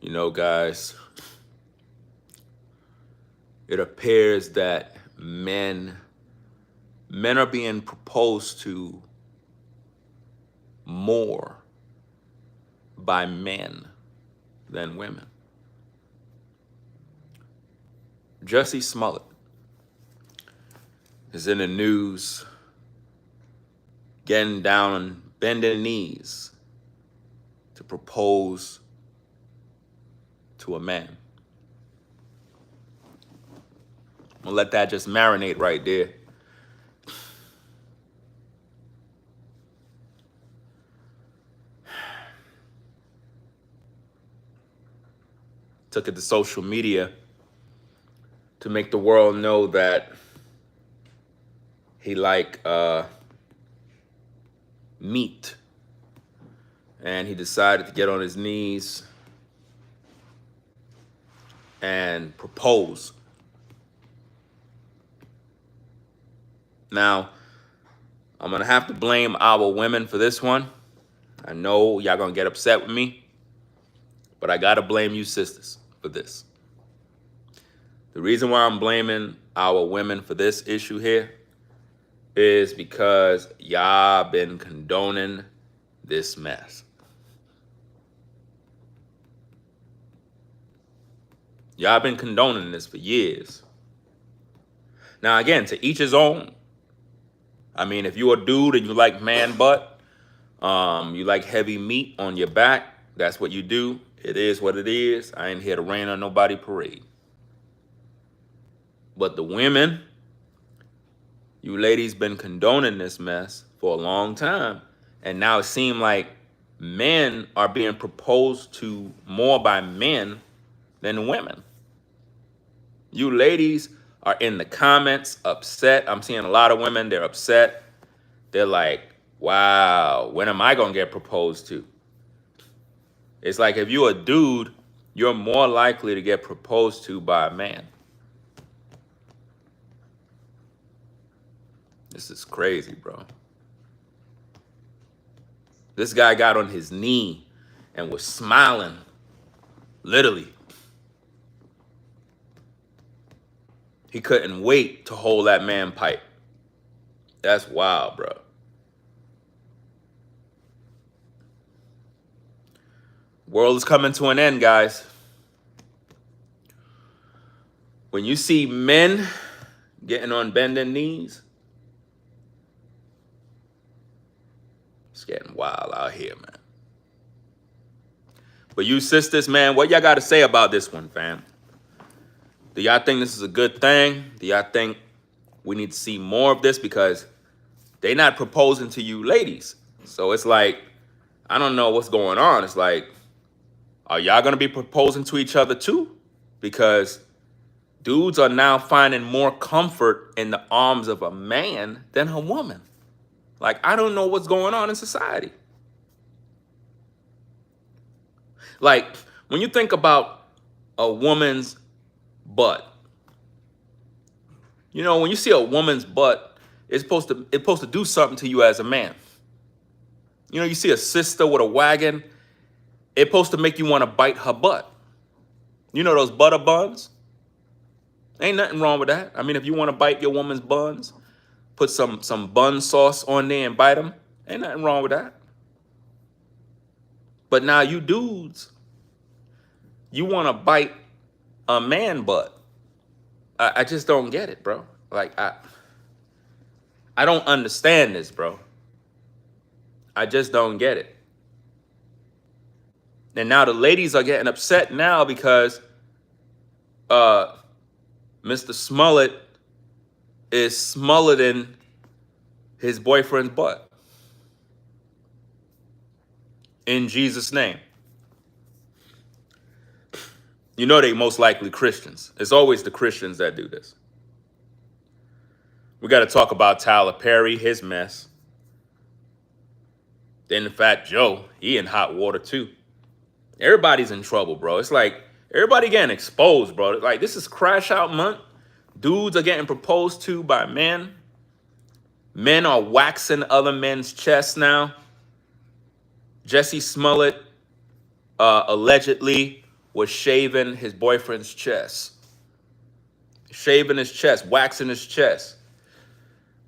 You know, guys, it appears that men are being proposed to more by men than women. Jussie Smollett is in the news getting down on bending knees to propose to a man. I'm gonna let that just marinate right there. Took it to social media to make the world know that he meat, and he decided to get on his knees and propose. Now, I'm gonna have to blame our women for this one. I know y'all gonna get upset with me, but I gotta blame you sisters for this. The reason why I'm blaming our women for this issue here is because y'all been condoning this mess. Y'all been condoning this for years. Now, again, to each his own. I mean, if you're a dude and you like man butt, you like heavy meat on your back, that's what you do. It is what it is. I ain't here to rain on nobody parade. But the women, you ladies been condoning this mess for a long time. And now it seems like men are being proposed to more by men than women. You ladies are in the comments upset. I'm seeing a lot of women, they're upset. They're like, wow, when am I gonna get proposed to? It's like if you're a dude, you're more likely to get proposed to by a man. This is crazy, bro. This guy got on his knee and was smiling, literally. He couldn't wait to hold that man pipe. That's wild, bro. World is coming to an end, guys. When you see men getting on bending knees, it's getting wild out here, man. But you sisters, man, what y'all got to say about this one, fam? Do y'all think this is a good thing? Do y'all think we need to see more of this? Because they not proposing to you ladies. So it's like, I don't know what's going on. It's like, are y'all going to be proposing to each other too? Because dudes are now finding more comfort in the arms of a man than a woman. Like, I don't know what's going on in society. Like, when you think about a woman's butt, you know, when you see a woman's butt, it's supposed to do something to you as a man. You know, you see a sister with a wagon, it's supposed to make you want to bite her butt. You know those butter buns? Ain't nothing wrong with that. I mean, if you want to bite your woman's buns, put some bun sauce on there and bite them. Ain't nothing wrong with that. But now you dudes, you want to bite a man butt. I just don't get it, bro. Like, I don't understand this, bro. I just don't get it. And now the ladies are getting upset now because Mr. Smollet is smolleting his boyfriend's butt. In Jesus' name. You know they most likely Christians. It's always the Christians that do this. We got to talk about Tyler Perry, his mess. Then Fat Joe, he in hot water too. Everybody's in trouble, bro. It's like everybody getting exposed, bro. Like, this is crash out month. Dudes are getting proposed to by men. Men are waxing other men's chests now. Jussie Smollett allegedly was shaving his boyfriend's chest. Shaving his chest, waxing his chest.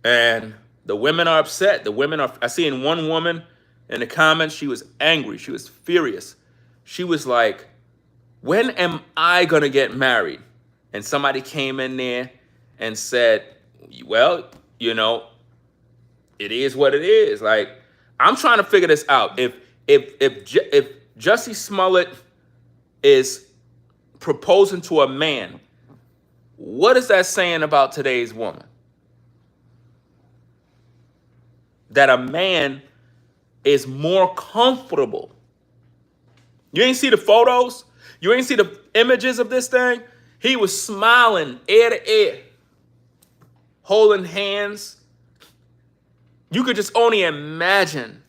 And the women are upset. The women are, I seen one woman in the comments, she was angry. She was furious. She was like, when am I going to get married? And somebody came in there and said, well, you know, it is what it is. Like, I'm trying to figure this out. If Jussie Smollett is proposing to a man, what is that saying about today's woman? That a man is more comfortable. You ain't see the photos? You ain't see the images of this thing? He was smiling ear to ear, holding hands. You could just only imagine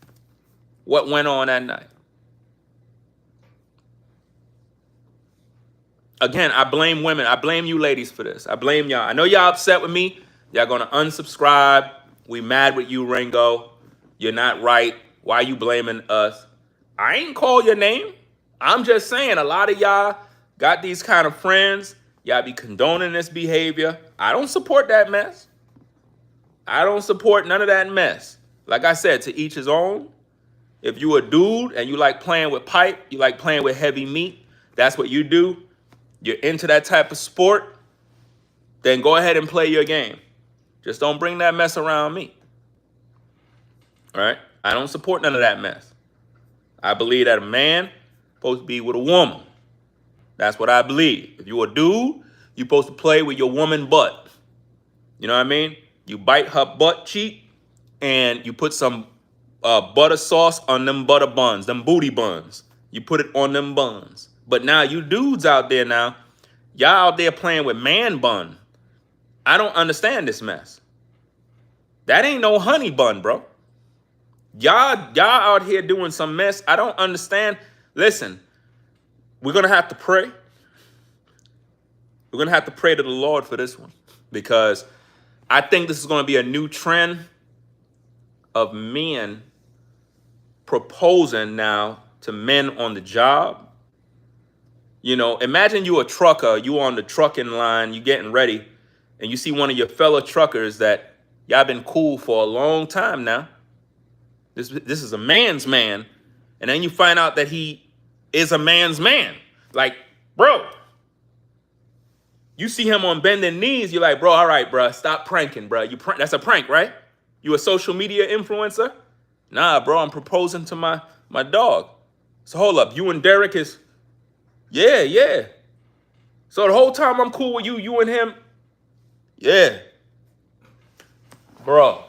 what went on that night. Again, I blame women. I blame you ladies for this. I blame y'all. I know y'all upset with me. Y'all gonna unsubscribe. We mad with you, Ringo. You're not right. Why you blaming us? I ain't call your name. I'm just saying a lot of y'all got these kind of friends. Y'all be condoning this behavior. I don't support that mess. I don't support none of that mess. Like I said, to each his own. If you a dude and you like playing with pipe, you like playing with heavy meat, that's what you do. You're into that type of sport, then go ahead and play your game. Just don't bring that mess around me. All right? I don't support none of that mess. I believe that a man supposed to be with a woman. That's what I believe. If you're a dude, you're supposed to play with your woman butt. You know what I mean? You bite her butt cheek and you put some butter sauce on them butter buns, them booty buns. You put it on them buns. But now you dudes out there now, y'all out there playing with man bun. I don't understand this mess. That ain't no honey bun, bro. Y'all out here doing some mess. I don't understand. Listen, we're going to have to pray. We're going to have to pray to the Lord for this one. Because I think this is going to be a new trend of men proposing now to men on the job. You know, imagine you a trucker, you on the trucking line, you getting ready, and you see one of your fellow truckers that y'all been cool for a long time now. This is a man's man. And then you find out that he is a man's man. Like, bro, you see him on bending knees, you're like, bro, all right, bro, stop pranking, bro. That's a prank, right? You a social media influencer? Nah, bro, I'm proposing to my dog. So hold up, you and Derek is... Yeah. So the whole time I'm cool with you and him. Yeah. Bro.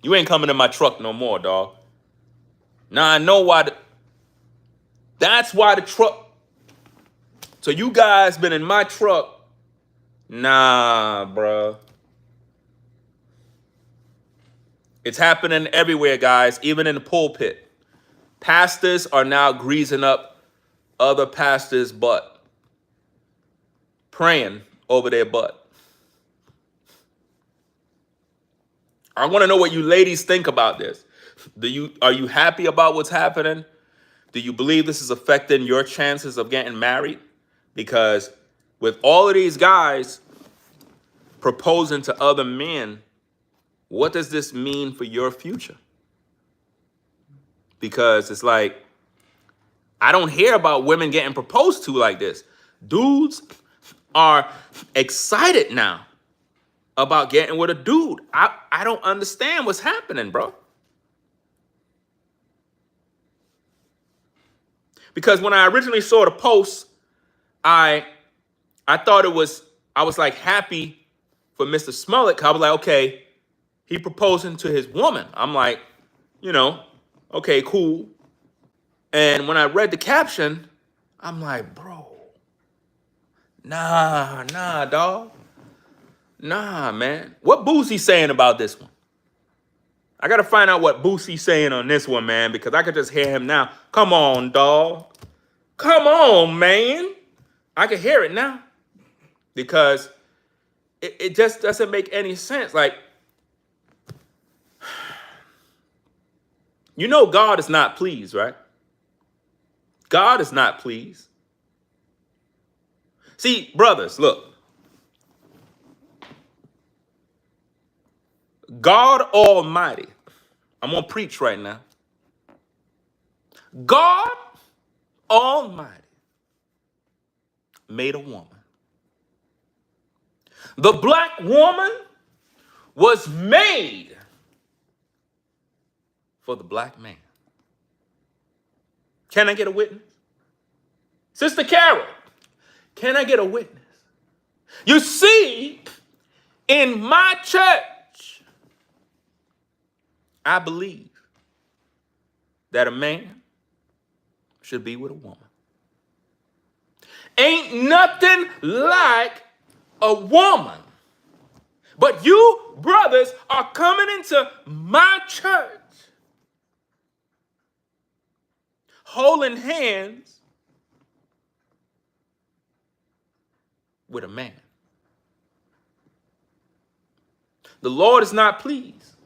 You ain't coming in my truck no more, dog. Now I know why. That's why the truck. So you guys been in my truck. Nah, bro. It's happening everywhere, guys, even in the pulpit. Pastors are now greasing up other pastors' butt, praying over their butt. I want to know what you ladies think about this. Are you happy about what's happening? Do you believe this is affecting your chances of getting married? Because with all of these guys proposing to other men, what does this mean for your future? Because it's like, I don't hear about women getting proposed to like this. Dudes are excited now about getting with a dude. I don't understand what's happening, bro. Because when I originally saw the post, I thought I was like happy for Mr. Smollet. 'Cause I was like, okay, he proposing to his woman. I'm like, you know, okay, cool. And when I read the caption, I'm like, bro, nah, dog. Nah, man. What Boosie saying about this one? I got to find out what Boosie's saying on this one, man, because I could just hear him now. Come on, dog. Come on, man. I can hear it now because it just doesn't make any sense. Like, you know God is not pleased, right? God is not pleased. See, brothers, look. God Almighty, I'm going to preach right now. God Almighty made a woman. The black woman was made for the black man. Can I get a witness? Sister Carol, can I get a witness? You see, in my church, I believe that a man should be with a woman. Ain't nothing like a woman. But you brothers are coming into my church holding hands with a man. The Lord is not pleased.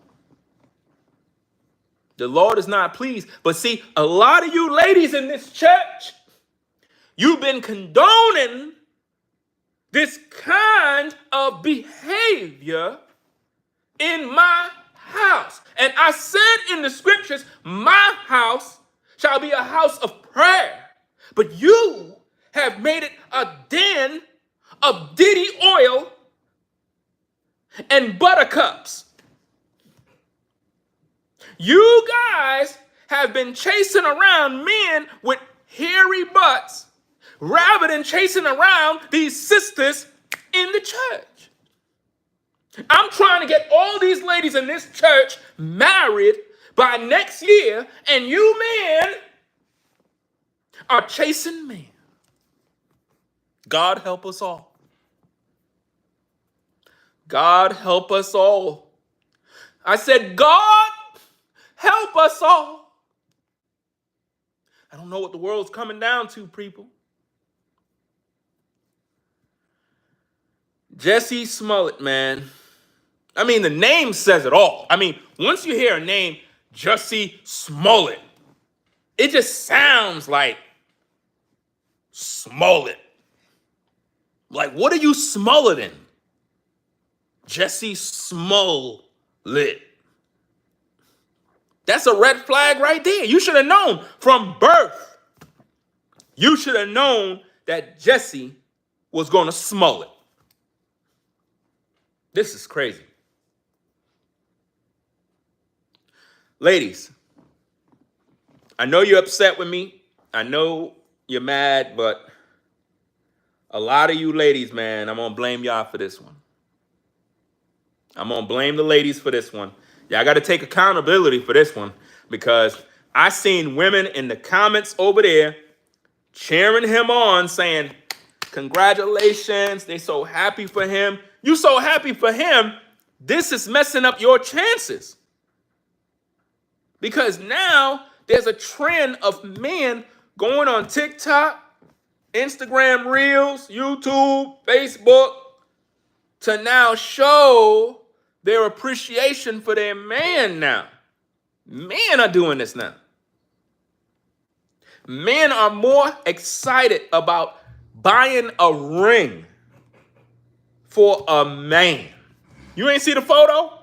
The Lord is not pleased. But see, a lot of you ladies in this church, you've been condoning this kind of behavior in my house. And I said in the scriptures, my house shall be a house of prayer. But you have made it a den of Diddy oil and buttercups. You guys have been chasing around men with hairy butts rather than chasing around these sisters in the church. I'm trying to get all these ladies in this church married by next year, and you men are chasing men. God help us all. God help us all. I said, God help us all. I don't know what the world's coming down to, people. Jussie Smollet, man. I mean, the name says it all. I mean, once you hear a name, Jussie Smollet, it just sounds like Smollet. Like, what are you smolleting? Jussie Smollet. That's a red flag right there. You should have known from birth. You should have known that Jussie was going to smell it. This is crazy. Ladies, I know you're upset with me. I know you're mad, but a lot of you ladies, man, I'm going to blame y'all for this one. I'm going to blame the ladies for this one. Y'all got to take accountability for this one, because I seen women in the comments over there cheering him on, saying, congratulations, they so happy for him. You so happy for him, this is messing up your chances. Because now there's a trend of men going on TikTok, Instagram Reels, YouTube, Facebook, to now show their appreciation for their man now. Men are doing this now. Men are more excited about buying a ring for a man. You ain't see the photo?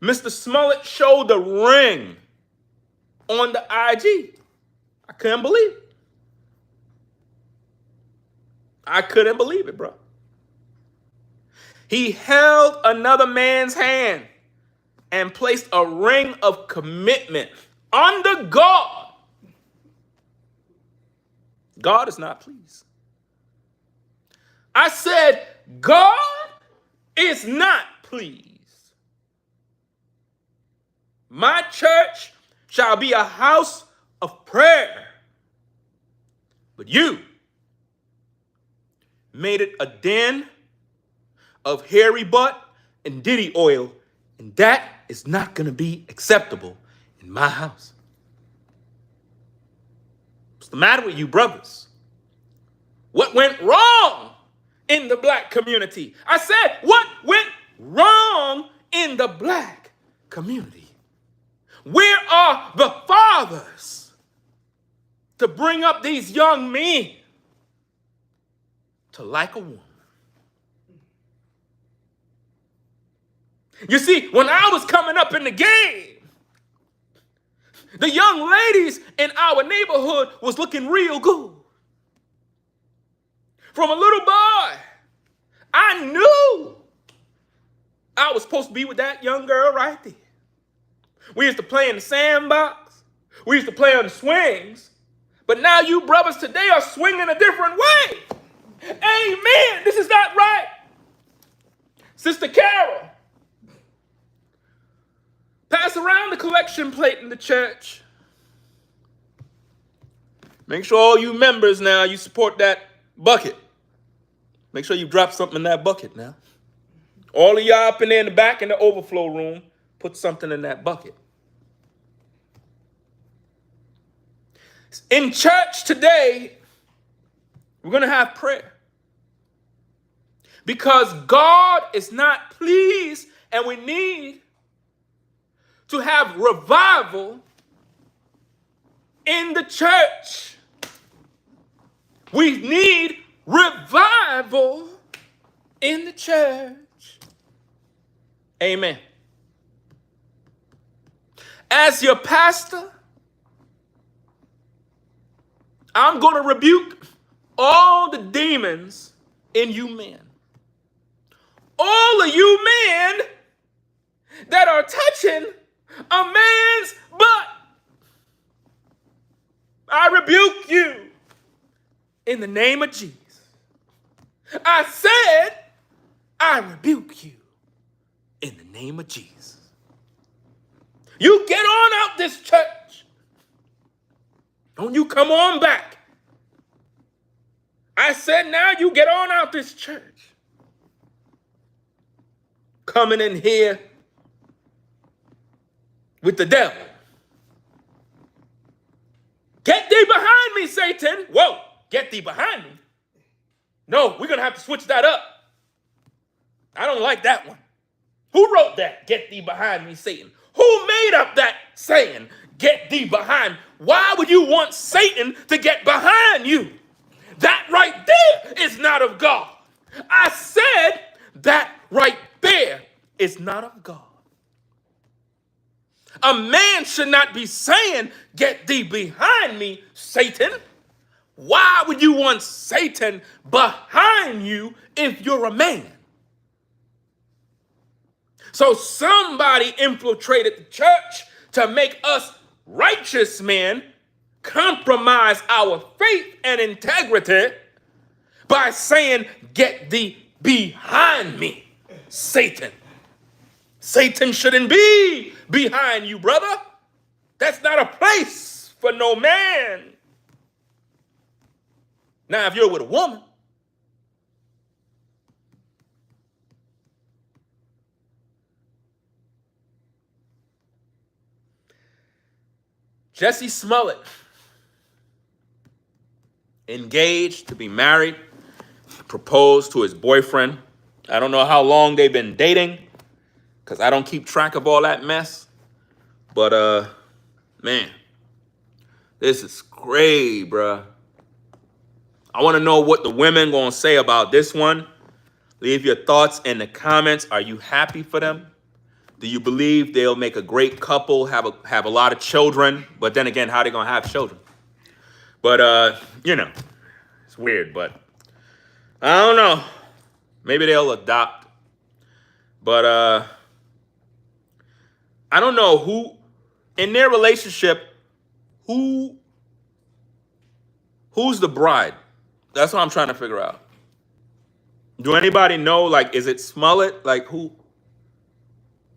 Mr. Smollet showed the ring on the IG. I couldn't believe it. I couldn't believe it, bro. He held another man's hand and placed a ring of commitment under God. God is not pleased. I said, God is not pleased. My church shall be a house of prayer. But you made it a den of hairy butt and Diddy oil, and that is not going to be acceptable in my house. What's the matter with you, brothers? What went wrong in the black community? I said, what went wrong in the black community? Where are the fathers to bring up these young men? to like a woman. You see, when I was coming up in the game, the young ladies in our neighborhood was looking real good. From a little boy, I knew I was supposed to be with that young girl right there. We used to play in the sandbox. We used to play on the swings. But now you brothers today are swinging a different way. Amen. This is not right. Sister Carol, pass around the collection plate in the church. Make sure all you members now, you support that bucket. Make sure you drop something in that bucket now. All of y'all up in there in the back in the overflow room, put something in that bucket. In church today, we're going to have prayer. Because God is not pleased, and we need to have revival in the church. We need revival in the church. Amen. As your pastor, I'm going to rebuke all the demons in you men. All of you men that are touching a man's butt. I rebuke you in the name of Jesus. I said, I rebuke you in the name of Jesus. You get on out this church. Don't you come on back. I said now you get on out this church. Coming in here with the devil. Get thee behind me, Satan. Whoa, get thee behind me. No, we're going to have to switch that up. I don't like that one. Who wrote that? Get thee behind me, Satan. Who made up that saying, get thee behind? Why would you want Satan to get behind you? That right there is not of God. I said that right there is not of God. A man should not be saying, get thee behind me, Satan. Why would you want Satan behind you if you're a man? So somebody infiltrated the church to make us righteous men compromise our faith and integrity by saying, get thee behind me, Satan. Satan shouldn't be behind you, brother. That's not a place for no man. Now, if you're with a woman, Jussie Smollet, engaged to be married, proposed to his boyfriend. I don't know how long they've been dating, because I don't keep track of all that mess. But, man, this is great, bruh. I want to know what the women going to say about this one. Leave your thoughts in the comments. Are you happy for them? Do you believe they'll make a great couple, have a lot of children? But then again, how are they going to have children? But, you know, it's weird, but I don't know. Maybe they'll adopt. But I don't know who, in their relationship, who's the bride? That's what I'm trying to figure out. Do anybody know, like, is it Smollet? Like, who?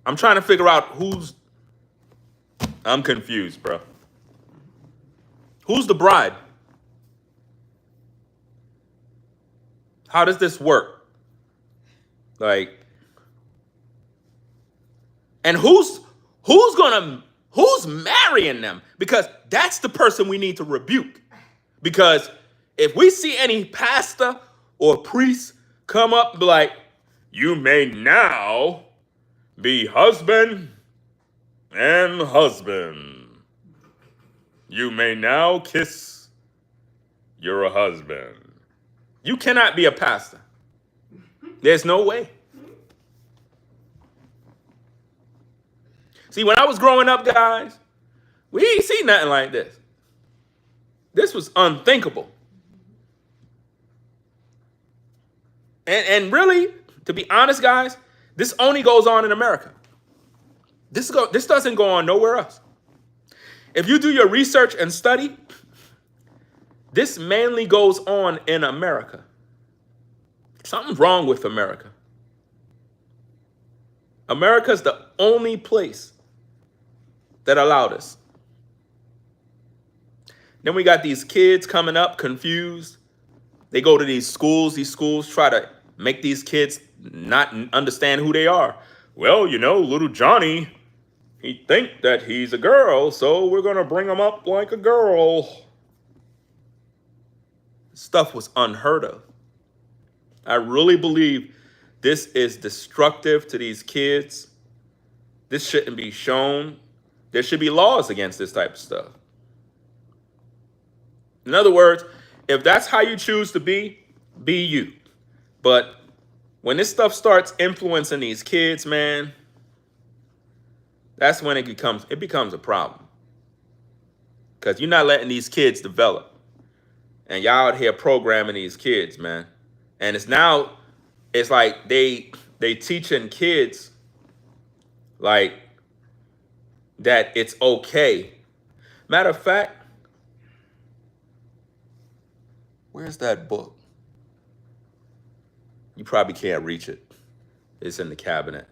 I'm trying to figure out who's, I'm confused, bro. Who's the bride? How does this work? Like, and who's marrying them? Because that's the person we need to rebuke. Because if we see any pastor or priest come up and be like, you may now be husband and husband. You may now kiss your husband. You cannot be a pastor. There's no way. See, when I was growing up, guys, we ain't seen nothing like this. This was unthinkable. And really, to be honest, guys, this only goes on in America. This doesn't go on nowhere else. If you do your research and study, this mainly goes on in America. Something's wrong with America. America's the only place that allowed us. Then we got these kids coming up confused. They go to these schools try to make these kids not understand who they are. Well, you know, little Johnny, he think that he's a girl, so we're going to bring him up like a girl. Stuff was unheard of. I really believe this is destructive to these kids. This shouldn't be shown. There should be laws against this type of stuff. In other words, if that's how you choose to be you. But when this stuff starts influencing these kids, man, that's when it becomes a problem. Because you're not letting these kids develop. And y'all out here programming these kids, man. And it's like they teaching kids like that it's okay. Matter of fact, where's that book? You probably can't reach it. It's in the cabinet.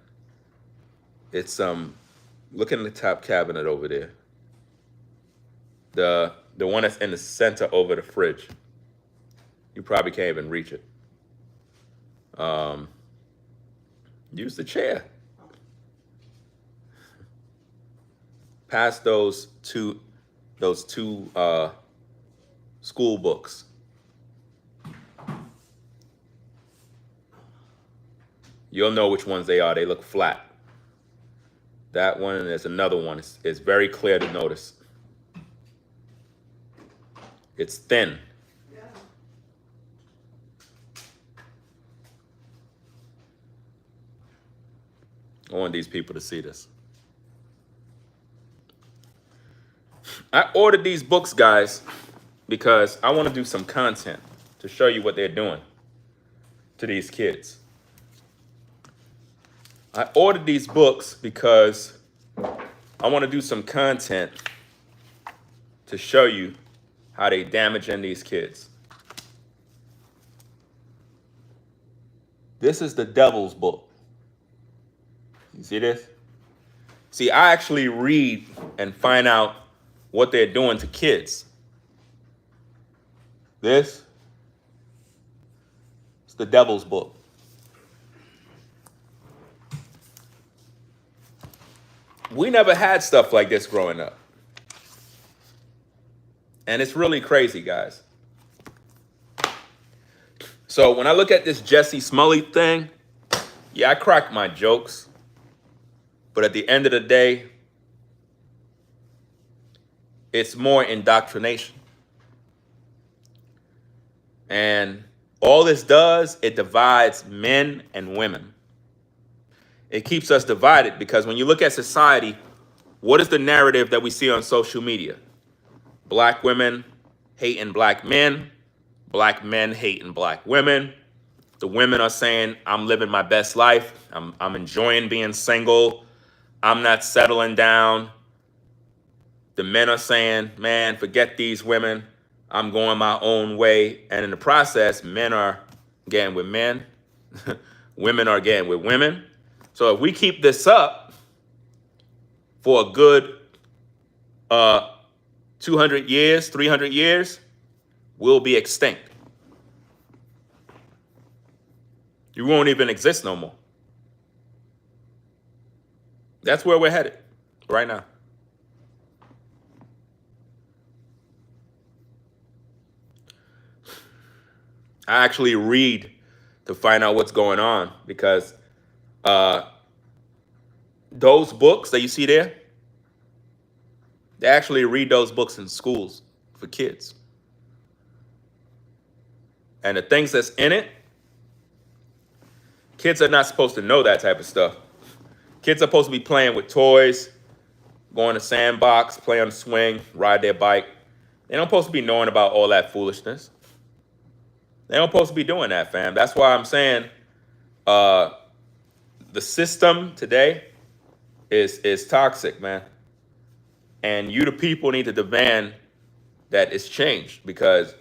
It's look in the top cabinet over there. The one that's in the center over the fridge. You probably can't even reach it. Use the chair. Pass those two school books. You'll know which ones they are. They look flat. That one, and there's another one. It's very clear to notice. It's thin. Yeah. I want these people to see this. I ordered these books, guys, because I want to do some content to show you what they're doing to these kids. I ordered these books because I want to do some content to show you how they damaging these kids. This is the devil's book. You see this? See, I actually read and find out what they're doing to kids. This is the devil's book. We never had stuff like this growing up. And it's really crazy, guys. So when I look at this Jussie Smollet thing, yeah, I crack my jokes. But at the end of the day, it's more indoctrination. And all this does, it divides men and women. It keeps us divided because when you look at society, what is the narrative that we see on social media? Black women hating black men hating black women. The women are saying, I'm living my best life. I'm enjoying being single. I'm not settling down. The men are saying, man, forget these women. I'm going my own way. And in the process, men are getting with men. Women are getting with women. So if we keep this up for a good 200 years, 300 years, we'll be extinct. You won't even exist no more. That's where we're headed right now. I actually read to find out what's going on because those books that you see there, they actually read those books in schools for kids. And the things that's in it, kids are not supposed to know that type of stuff. Kids are supposed to be playing with toys, going to sandbox, play on the swing, ride their bike. They don't supposed to be knowing about all that foolishness. They don't supposed to be doing that, fam. That's why I'm saying the system today is toxic, man. And you, the people, need to demand that it's changed, because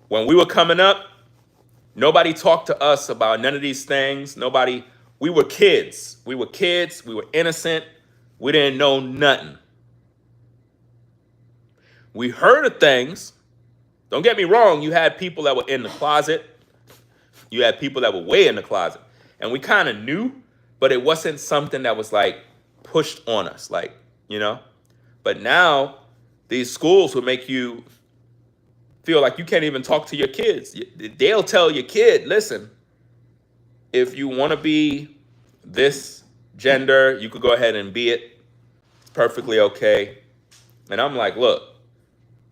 when we were coming up, nobody talked to us about none of these things. We were kids. We were kids. We were innocent. We didn't know nothing. We heard of things. Don't get me wrong. You had people that were in the closet. You had people that were way in the closet. And we kind of knew, but it wasn't something that was like pushed on us, like, you know. But now these schools will make you feel like you can't even talk to your kids. They'll tell your kid, listen, if you want to be this gender, you could go ahead and be it. It's perfectly okay. And I'm like, look,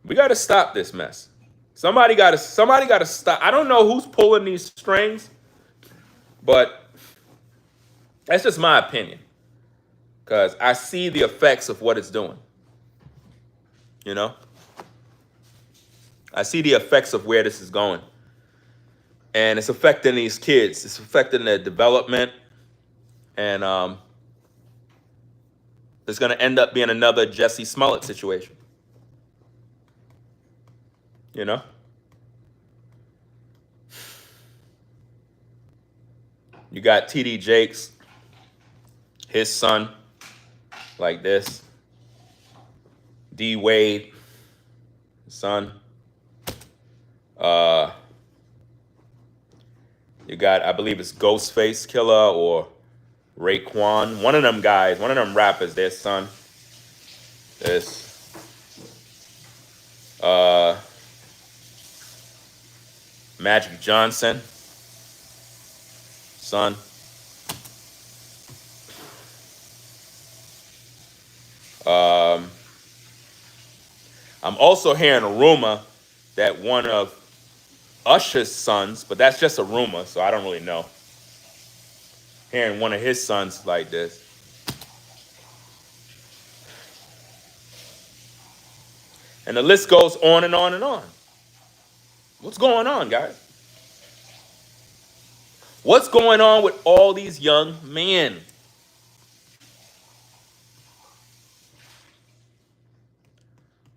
we got to stop this mess. Somebody got to stop. I don't know who's pulling these strings, but that's just my opinion, because I see the effects of what it's doing. You know? I see the effects of where this is going. And it's affecting these kids. It's affecting their development. And it's going to end up being another Jussie Smollet situation. You know? You got TD Jakes, his son, like this. D Wade, son. You got, I believe it's Ghostface Killer or Raekwon. One of them guys, one of them rappers, their son. This. Magic Johnson, son. I'm also hearing a rumor that one of Usher's sons, but that's just a rumor, so I don't really know. Hearing one of his sons like this. And the list goes on and on and on. What's going on, guys? What's going on with all these young men?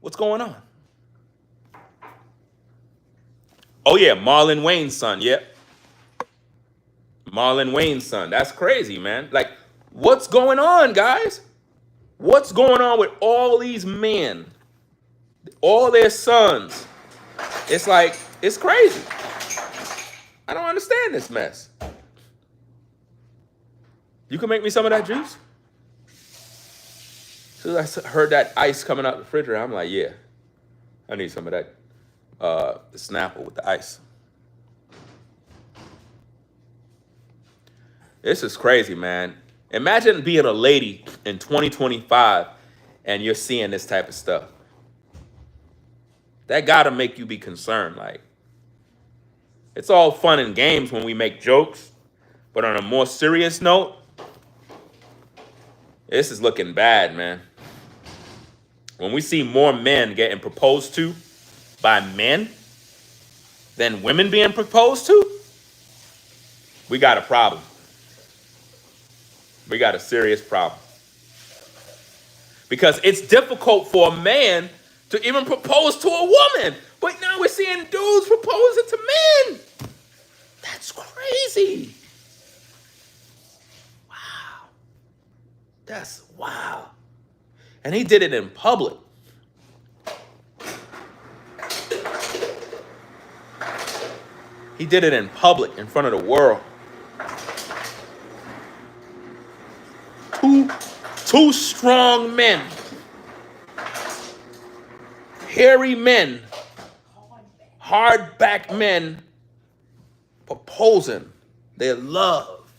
What's going on? Oh, yeah, Marlon Wayne's son, yep. Marlon Wayne's son. That's crazy, man. Like, what's going on, guys? What's going on with all these men? All their sons. It's like, it's crazy. I don't understand this mess. You can make me some of that juice? As soon as I heard that ice coming out the refrigerator, I'm like, yeah, I need some of that, the Snapple with the ice. This is crazy, man. Imagine being a lady in 2025 and you're seeing this type of stuff. That gotta make you be concerned. Like, it's all fun and games when we make jokes, but on a more serious note, this is looking bad, man. When we see more men getting proposed to by men than women being proposed to, we got a problem. We got a serious problem. Because it's difficult for a man to even propose to a woman. But now we're seeing dudes proposing to men. That's crazy. Wow. That's wow. And he did it in public. He did it in public, in front of the world. Two strong men, hairy men, hard-backed men proposing their love.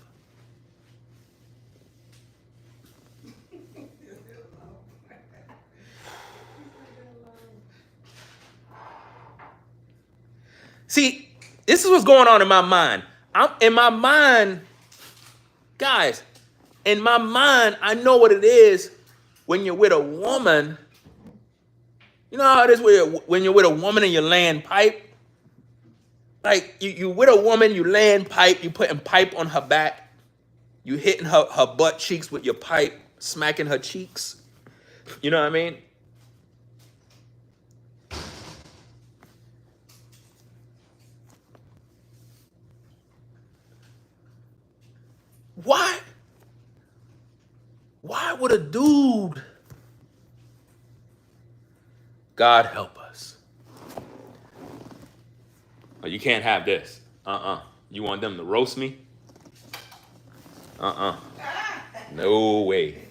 See, this is what's going on in my mind. In my mind, guys, in my mind, I know what it is when you're with a woman. You know how it is when you're with a woman and you're laying pipe? Like, you with a woman, you laying pipe, you putting pipe on her back, you hitting her butt cheeks with your pipe, smacking her cheeks. You know what I mean? Why? Why would a dude, God help us. Oh, you can't have this. You want them to roast me? No way.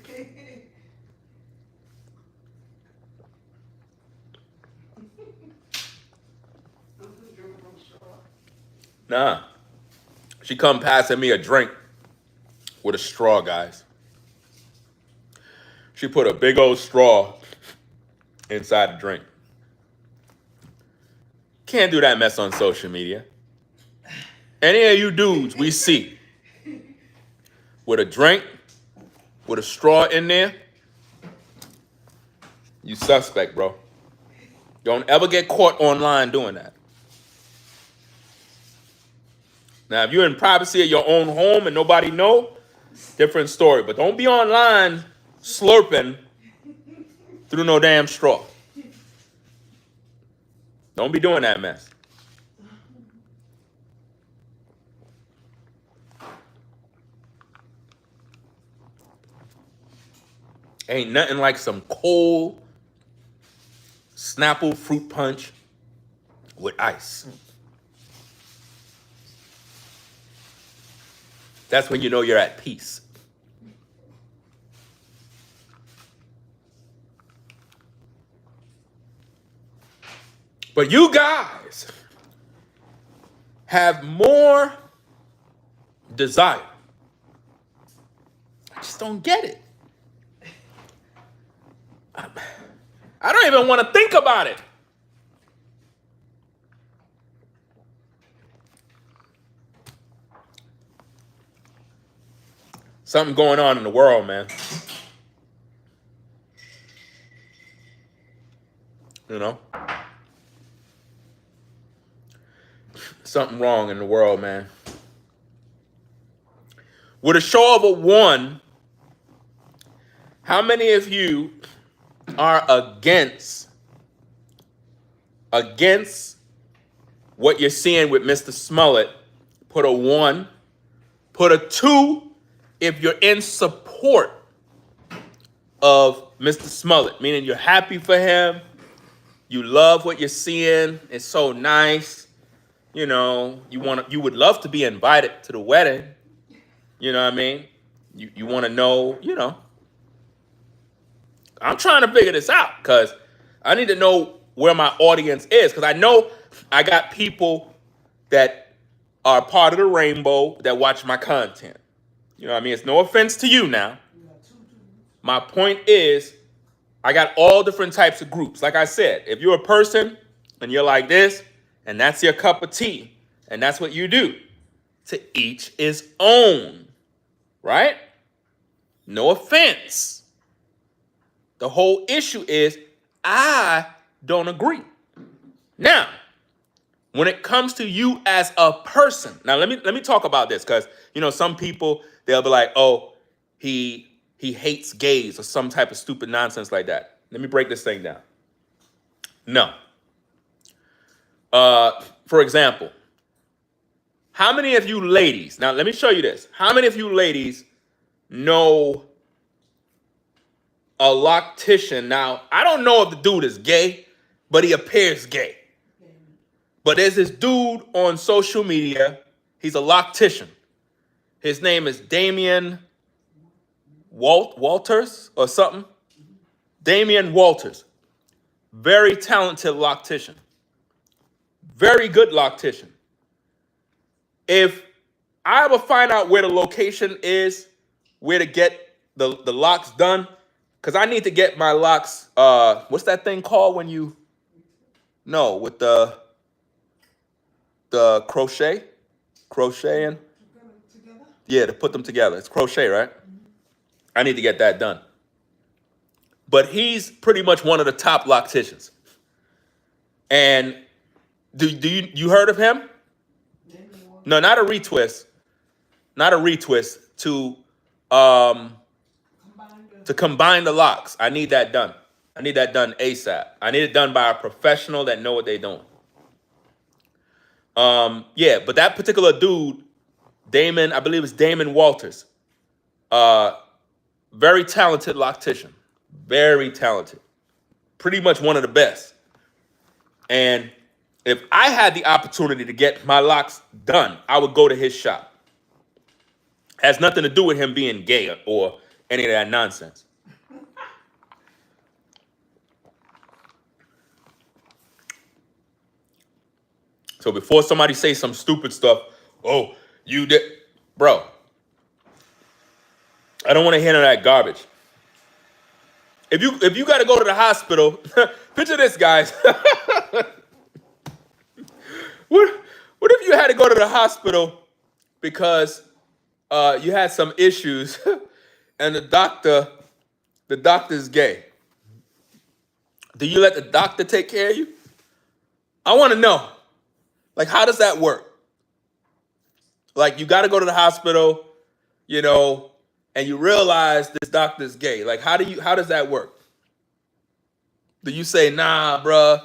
Nah. She come passing me a drink with a straw, guys. She put a big old straw inside the drink. Can't do that mess on social media. Any of you dudes we see with a drink, with a straw in there, you suspect, bro. Don't ever get caught online doing that. Now, if you're in privacy of your own home and nobody know, different story. But don't be online slurping through no damn straw. Don't be doing that mess. Ain't nothing like some cold Snapple fruit punch with ice. That's when you know you're at peace. But you guys have more desire. I just don't get it. I don't even want to think about it. Something going on in the world, man. You know? Something wrong in the world, man. With a show of a 1, how many of you are against what you're seeing with Mr. Smollet? Put a 1. Put a 2 if you're in support of Mr. Smollet, meaning you're happy for him. You love what you're seeing. It's so nice. You know, you would love to be invited to the wedding. You know what I mean? You want to know, you know. I'm trying to figure this out because I need to know where my audience is, because I know I got people that are part of the rainbow that watch my content. You know what I mean? It's no offense to you now. My point is, I got all different types of groups. Like I said, if you're a person and you're like this, and that's your cup of tea, and that's what you do, to each his own, right? No offense. The whole issue is I don't agree. Now, when it comes to you as a person, now let me talk about this, because you know some people, they'll be like, oh, he hates gays or some type of stupid nonsense like that. Let me break this thing down. No. For example, how many of you ladies, now let me show you this. How many of you ladies know a loctician? Now, I don't know if the dude is gay, but he appears gay. But there's this dude on social media. He's a loctician. His name is Damian Walters or something. Damian Walters. Very talented loctician. Very good loctician. If I ever find out where the location is, where to get the locks done, because I need to get my locks, what's that thing called when you, no, with the, crocheting. Yeah, to put them together. It's crochet, right? I need to get that done. But he's pretty much one of the top locticians. And do you heard of him? No, not a retwist. Not a retwist to combine the locks. I need that done. I need that done ASAP. I need it done by a professional that know what they're doing. Yeah, but that particular dude, Damon, I believe it's Damon Walters. Very talented loctician. Very talented. Pretty much one of the best. And if I had the opportunity to get my locks done, I would go to his shop. Has nothing to do with him being gay or any of that nonsense. So before somebody says some stupid stuff, oh, you did, bro, I don't want to hear none of that garbage. If you got to go to the hospital, picture this, guys. What if you had to go to the hospital because you had some issues and the doctor's gay? Do you let the doctor take care of you? I want to know. Like, how does that work? Like, you got to go to the hospital, you know, and you realize this doctor's gay. Like, how does that work? Do you say, nah, bruh,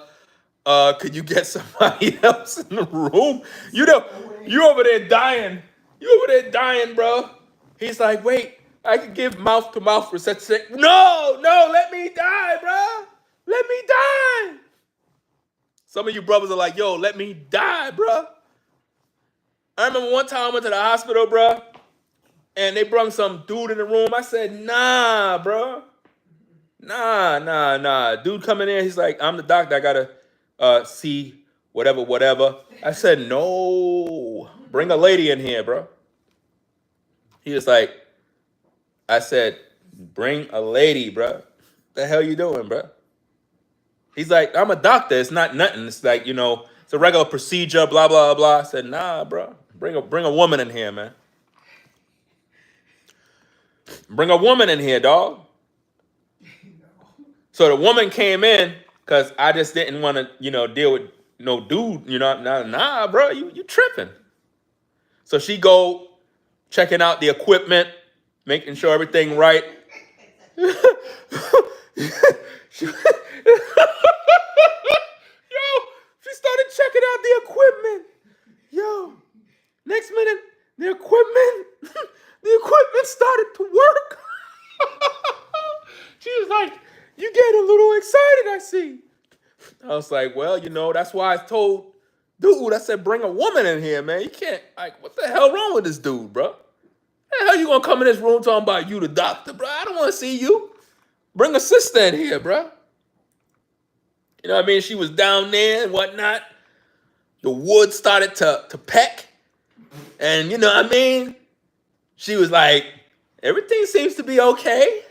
could you get somebody else in the room? You know, you over there dying. You over there dying, bro. He's like, wait, I could give mouth-to-mouth resuscitation. No, let me die, bro. Let me die. Some of you brothers are like, yo, let me die, bro. I remember one time I went to the hospital, bro, and they brought some dude in the room. I said, nah, bro. Nah. Dude coming in, he's like, I'm the doctor. I got to see whatever. I said, no. Bring a lady in here, bro. He was like, I said, bring a lady, bro. The hell you doing, bro? He's like, I'm a doctor. It's not nothing. It's like, you know, it's a regular procedure, blah, blah, blah. I said, nah, bro. Bring a woman in here, man. Bring a woman in here, dog. So the woman came in because I just didn't want to, you know, deal with no dude, you know. Nah, bro, you tripping. So she go checking out the equipment, making sure everything right. She started checking out the equipment. Yo, next minute, the equipment started to work. She was like, you get a little excited, I see. I was like, well, you know, that's why I told dude, I said, bring a woman in here, man. You can't, like, what the hell wrong with this dude, bro? The hell you gonna come in this room talking about you the doctor, bro? I don't want to see you. Bring a sister in here, bro. You know what I mean? She was down there and whatnot. The wood started to peck. And you know what I mean? She was like, everything seems to be okay.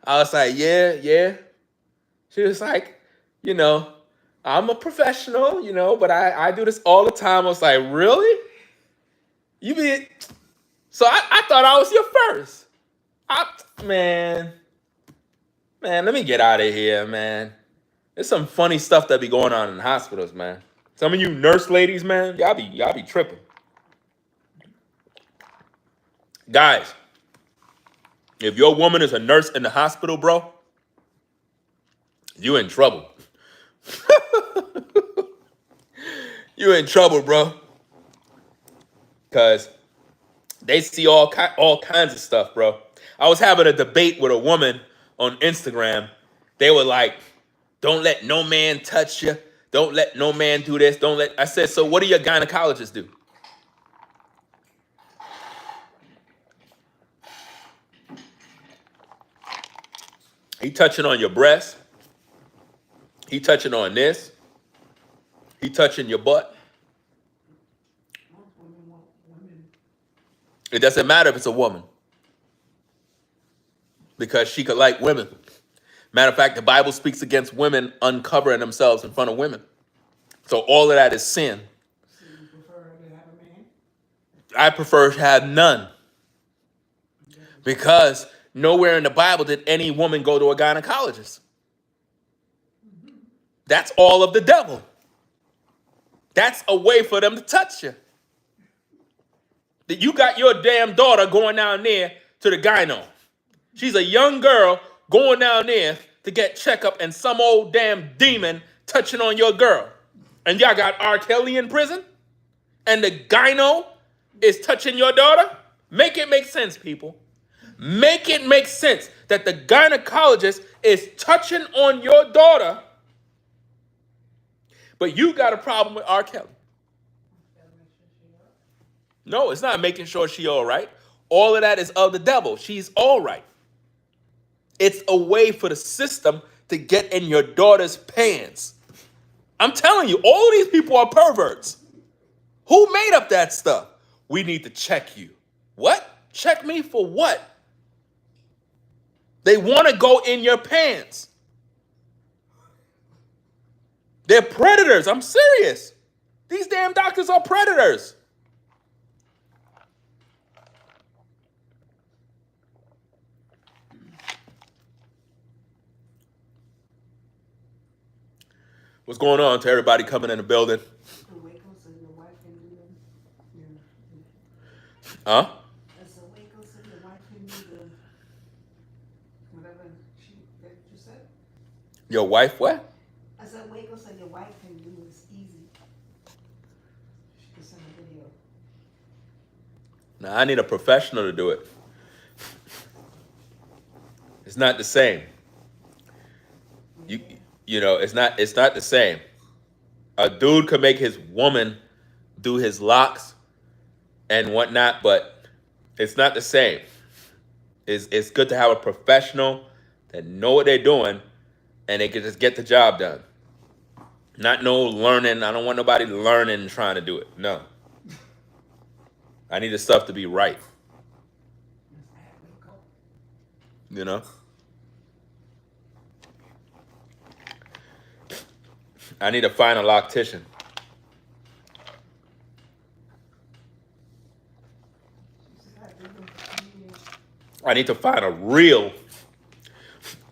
I was like, yeah. She was like, you know, I'm a professional, you know, but I do this all the time. I was like, really? So I thought I was your first. Man, let me get out of here, man. There's some funny stuff that be going on in hospitals, man. Some of you nurse ladies, man, y'all be tripping. Guys, if your woman is a nurse in the hospital, bro, you in trouble. You in trouble, bro. Because they see all kinds of stuff, bro. I was having a debate with a woman on Instagram. They were like, don't let no man touch you. Don't let no man do this. I said, so what do your gynecologists do? He touching on your breast. He touching on this. He touching your butt. It doesn't matter if it's a woman. Because she could like women. Matter of fact, the Bible speaks against women uncovering themselves in front of women. So all of that is sin. I prefer to have none. Because nowhere in the Bible did any woman go to a gynecologist. That's all of the devil. That's a way for them to touch you. That you got your damn daughter going down there to the gyno. She's a young girl going down there to get checkup, and some old damn demon touching on your girl. And y'all got R. Kelly in prison? And the gyno is touching your daughter? Make it make sense, people. Make it make sense that the gynecologist is touching on your daughter, but you got a problem with R. Kelly. No, it's not making sure she's all right. All of that is of the devil. She's all right. It's a way for the system to get in your daughter's pants. I'm telling you, all of these people are perverts. Who made up that stuff? We need to check you. What? Check me for what? They want to go in your pants. They're predators. I'm serious. These damn doctors are predators. What's going on to everybody coming in the building? Huh? Your wife what? I said, Waco said your wife can do this easy. She can send a video. Now I need a professional to do it. It's not the same. You know, it's not the same. A dude could make his woman do his locks and whatnot, but it's not the same. It's good to have a professional that know what they're doing and they can just get the job done. Not no learning. I don't want nobody learning and trying to do it. No. I need the stuff to be right. You know? I need to find a loctician. I need to find a real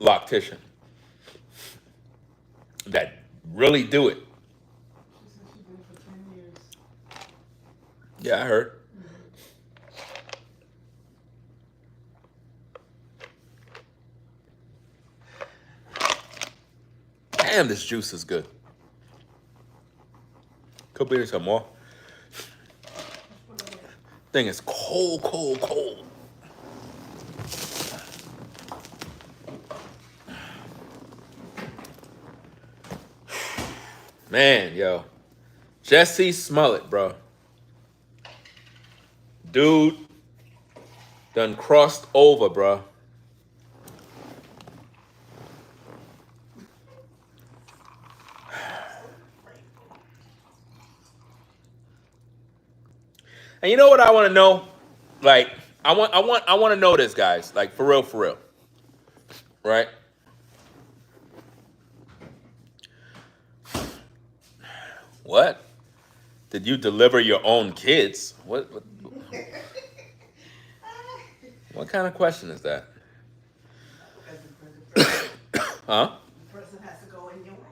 loctician that really do it. Yeah, I heard. Damn, this juice is good. Could be some more. Thing is cold, cold, cold. Man, yo. Jussie Smollet, bro. Dude done crossed over, bro. And you know what I want to know? Like, I want to know this, guys. Like, for real. Right? What? Did you deliver your own kids? What kind of question is that? Huh? The person has to go in your wife.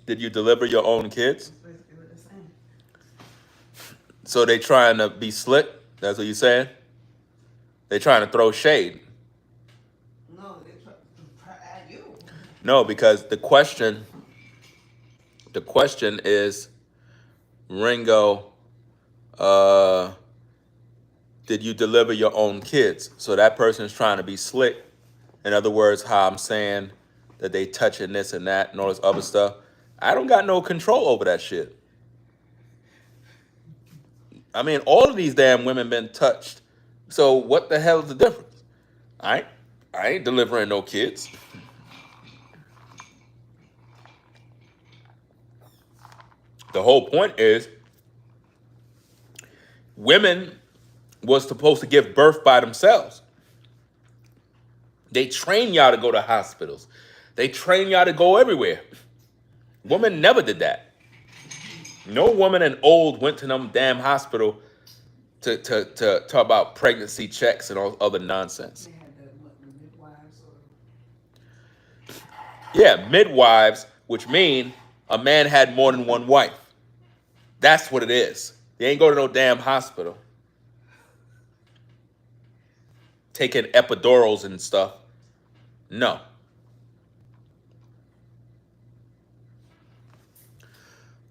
Did you deliver your own kids? So they trying to be slick? That's what you saying? They trying to throw shade? No, they try at you. No, because the question is, Ringo, did you deliver your own kids? So that person is trying to be slick. In other words, how I'm saying that they touching this and that and all this other stuff. I don't got no control over that shit. I mean, all of these damn women been touched. So what the hell is the difference? I ain't delivering no kids. The whole point is women was supposed to give birth by themselves. They train y'all to go to hospitals. They train y'all to go everywhere. Women never did that. No woman and old went to them damn hospital to talk about pregnancy checks and all other nonsense. They had the midwives or Yeah, midwives, which mean a man had more than one wife. That's what it is. They ain't go to no damn hospital taking epidurals and stuff. No.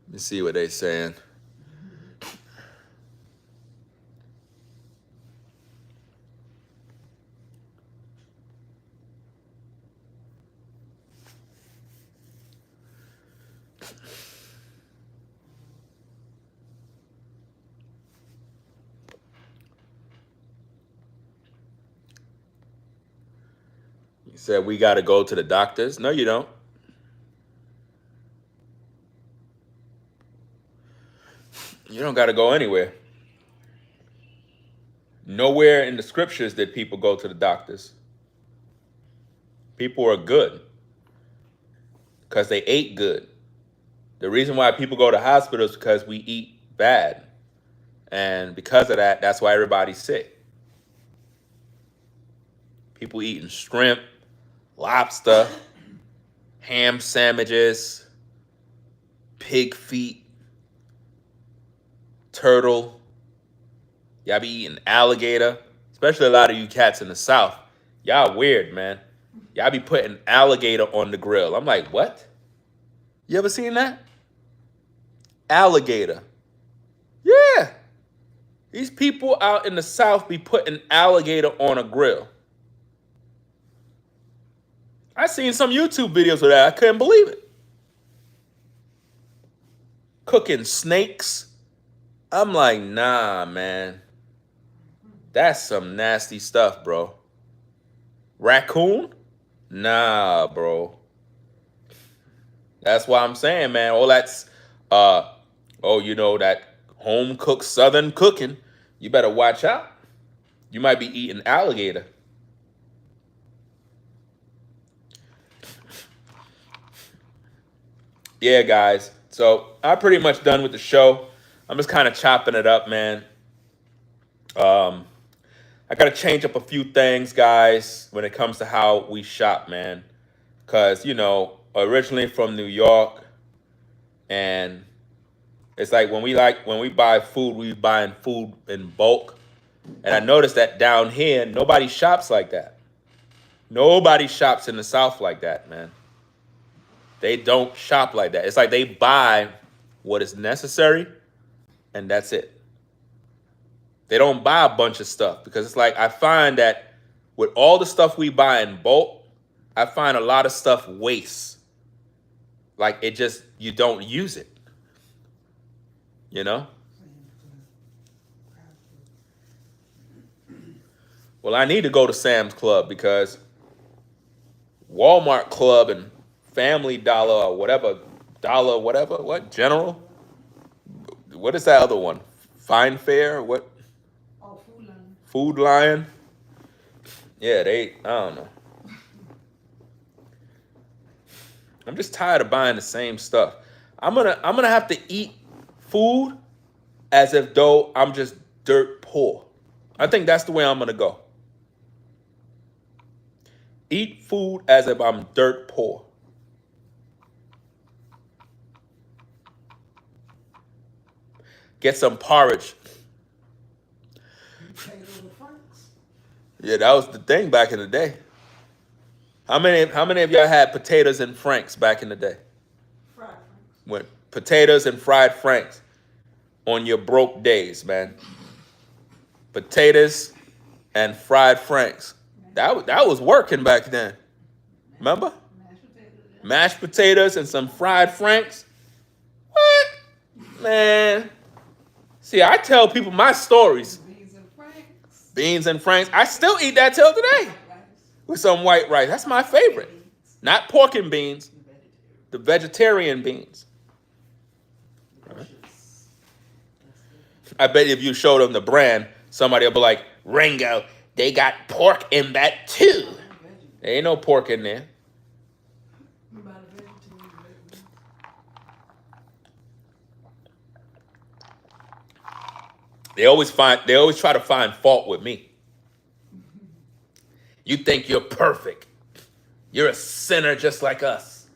Let me see what they saying. You said we got to go to the doctors. No, you don't. You don't got to go anywhere. Nowhere in the scriptures did people go to the doctors. People are good because they ate good. The reason why people go to hospitals is because we eat bad. And because of that, that's why everybody's sick. People eating shrimp, lobster, ham sandwiches, pig feet, turtle. Y'all be eating alligator, especially a lot of you cats in the South. Y'all weird, man. Y'all be putting alligator on the grill. I'm like, what? You ever seen that? Alligator. Yeah. These people out in the South be putting alligator on a grill. I seen some YouTube videos of that. I couldn't believe it. Cooking snakes. I'm like, nah, man. That's some nasty stuff, bro. Raccoon? Nah, bro. That's why I'm saying, man, all that's that home cooked Southern cooking. You better watch out. You might be eating alligator. Yeah, guys. So I'm pretty much done with the show. I'm just kind of chopping it up, man. I got to change up a few things, guys, when it comes to how we shop, man. Because, originally from New York, and it's like when we buy food, we buying food in bulk. And I noticed that down here, nobody shops like that. Nobody shops in the South like that, man. They don't shop like that. It's like they buy what is necessary, and that's it. They don't buy a bunch of stuff because it's like I find that with all the stuff we buy in bulk, I find a lot of stuff waste. Like you don't use it. You know? Well, I need to go to Sam's Club because Walmart Club and Family Dollar or whatever, General? What is that other one? Fine Fair? What? oh, Food Lion. Food Lion? Yeah, I don't know. I'm just tired of buying the same stuff. I'm gonna have to eat food as if though I'm just dirt poor. I think that's the way I'm gonna go. Eat food as if I'm dirt poor. Get some porridge. Potatoes and franks. Yeah, that was the thing back in the day. How many of y'all had potatoes and franks back in the day? Fried franks. When potatoes and fried franks on your broke days, man. Potatoes and fried franks. That was working back then. Remember? Mashed potatoes. Yeah. Mashed potatoes and some fried franks. What? Man. See, I tell people my stories. Beans and franks. Beans and franks. I still eat that till today. With some white rice. That's my favorite. Not pork and beans. The vegetarian beans. I bet if you showed them the brand, somebody will be like, Ringo, they got pork in that too. There ain't no pork in there. They always try to find fault with me. You think you're perfect. You're a sinner just like us.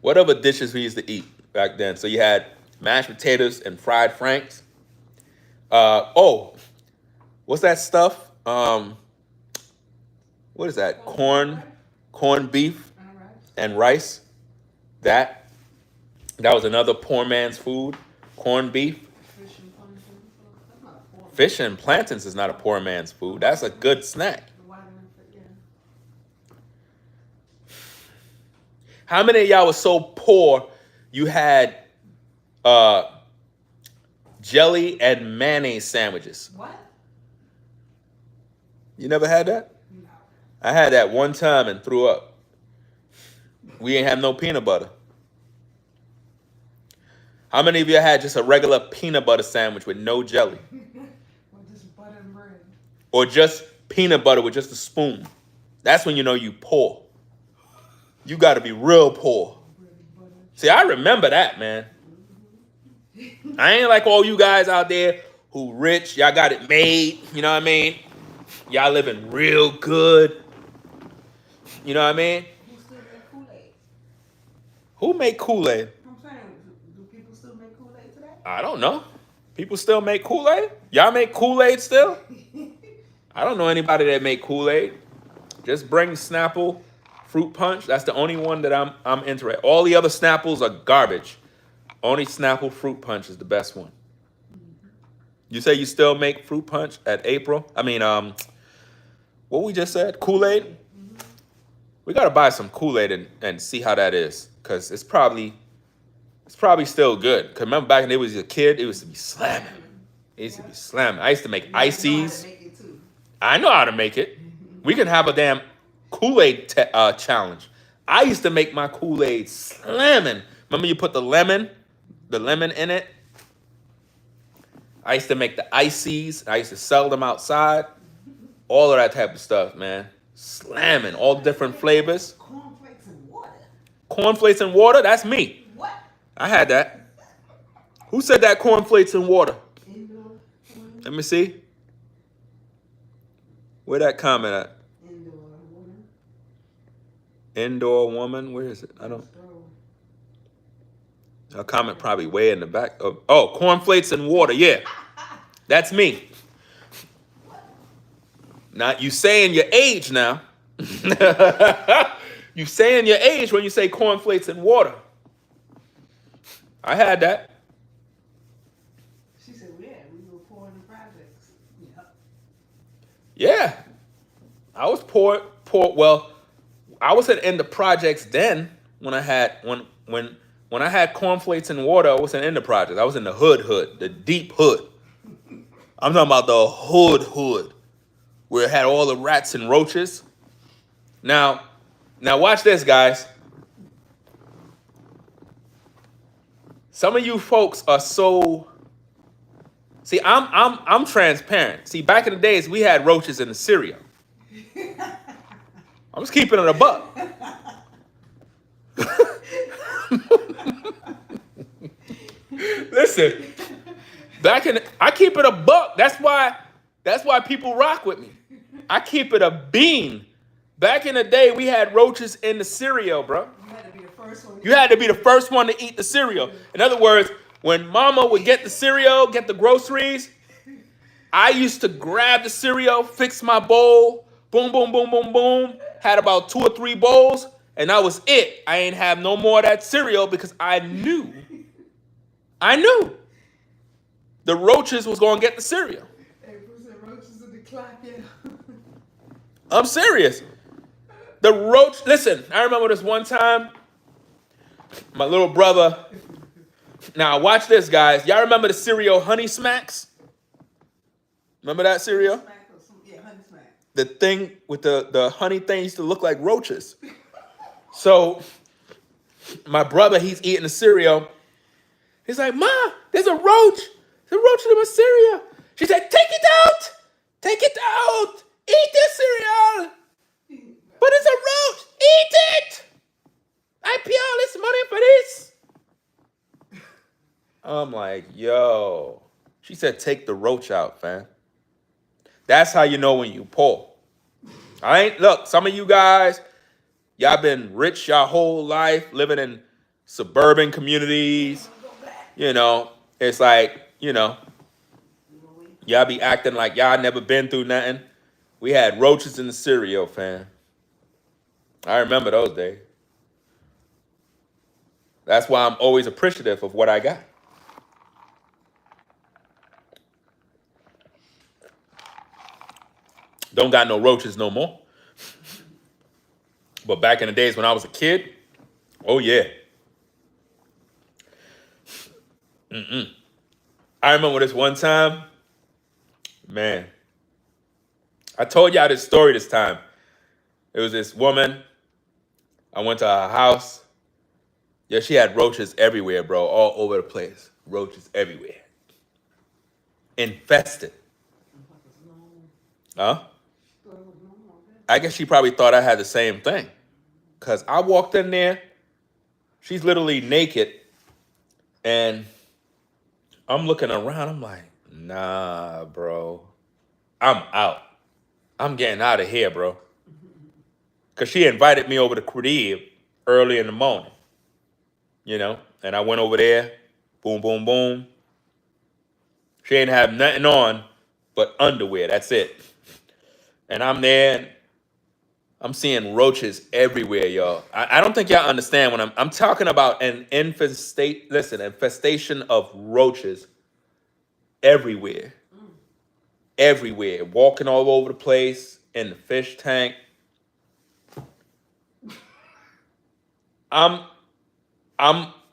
What other dishes we used to eat back then? So you had mashed potatoes and fried franks. What's that stuff? What is that? Corned beef and rice. That was another poor man's food. Corned beef. Fish and plantains is not a poor man's food. That's a good snack. How many of y'all was so poor you had jelly and mayonnaise sandwiches? What? You never had that? No. I had that one time and threw up. We ain't have no peanut butter. How many of you had just a regular peanut butter sandwich with no jelly? Or just butter and bread. Or just peanut butter with just a spoon? That's when you know you poor. You got to be real poor. See, I remember that, man. I ain't like all you guys out there who rich. Y'all got it made. You know what I mean? Y'all living real good. You know what I mean? Who still make Kool-Aid? Who make Kool-Aid? I'm saying, do people still make Kool-Aid today? I don't know. People still make Kool-Aid? Y'all make Kool-Aid still? I don't know anybody that make Kool-Aid. Just bring Snapple fruit punch. That's the only one that I'm interested. All the other Snapples are garbage. Only Snapple fruit punch is the best one. You say you still make fruit punch at April? I mean, what we just said? Kool-Aid? We got to buy some Kool-Aid and see how that is. Because it's probably still good. Because remember back when it was a kid, it used to be slamming. It used to be slamming. I used to make ices. I know how to make it. We can have a damn Kool-Aid challenge. I used to make my Kool-Aid slamming. Remember you put the lemon in it? I used to make the ices. I used to sell them outside. All of that type of stuff, man. Slamming. All different flavors. Cornflakes and water. Cornflakes and water? That's me. What? I had that. Who said that cornflakes and water? Let me see. Where that comment at? Indoor woman. Where is it? I don't. A comment probably way in the back. Oh, cornflakes and water. Yeah, that's me. Now you saying your age now. You saying your age when you say cornflakes and water. I had that. She said, "Yeah, we were poor in the projects." Yeah, I was poor. Well, I was in the projects then when I had when I had cornflakes and water. I wasn't in the projects. I was in the hood, the deep hood. I'm talking about the hood, where it had all the rats and roaches. Now watch this, guys. Some of you folks are so. See, I'm transparent. See, back in the days, we had roaches in the cereal. I was keeping it a buck. Listen, I keep it a buck. That's why people rock with me. I keep it a bean. Back in the day, we had roaches in the cereal, bro. You had to be the first one. You had to be the first one to eat the cereal. In other words, when mama would get the cereal, get the groceries, I used to grab the cereal, fix my bowl, boom, boom, boom, boom, boom. Had about 2 or 3 bowls, and that was it. I ain't have no more of that cereal because I knew the roaches was going to get the cereal. Hey, Bruce said roaches in the clock, yeah. I'm serious. The roach, listen, I remember this one time, my little brother, now watch this, guys. Y'all remember the cereal Honey Smacks? Remember that cereal? Yeah, Honey Smack. The thing with the honey thing used to look like roaches. So my brother, he's eating the cereal. He's like, "Ma, there's a roach. There's a roach in my cereal." She said, "Take it out. Take it out. Eat this cereal. But it's a roach. Eat it. I pay all this money for this." I'm like, yo. She said, take the roach out, fam. That's how you know when you poor. Look, some of you guys, y'all been rich your whole life, living in suburban communities. You know, it's like, y'all be acting like y'all never been through nothing. We had roaches in the cereal, fam. I remember those days. That's why I'm always appreciative of what I got. Don't got no roaches no more. But back in the days when I was a kid, oh yeah. I remember this one time, man. I told y'all this story this time. It was this woman. I went to her house. Yeah, she had roaches everywhere, bro, all over the place. Roaches everywhere. Infested. Huh? I guess she probably thought I had the same thing. Because I walked in there. She's literally naked. And I'm looking around. I'm like, nah, bro. I'm out. I'm getting out of here, bro. Because she invited me over to crib early in the morning. And I went over there. Boom, boom, boom. She ain't have nothing on but underwear. That's it. And I'm there. And I'm seeing roaches everywhere, y'all. I don't think y'all understand when I'm talking about an infestation of roaches everywhere. Everywhere. Walking all over the place in the fish tank. I'm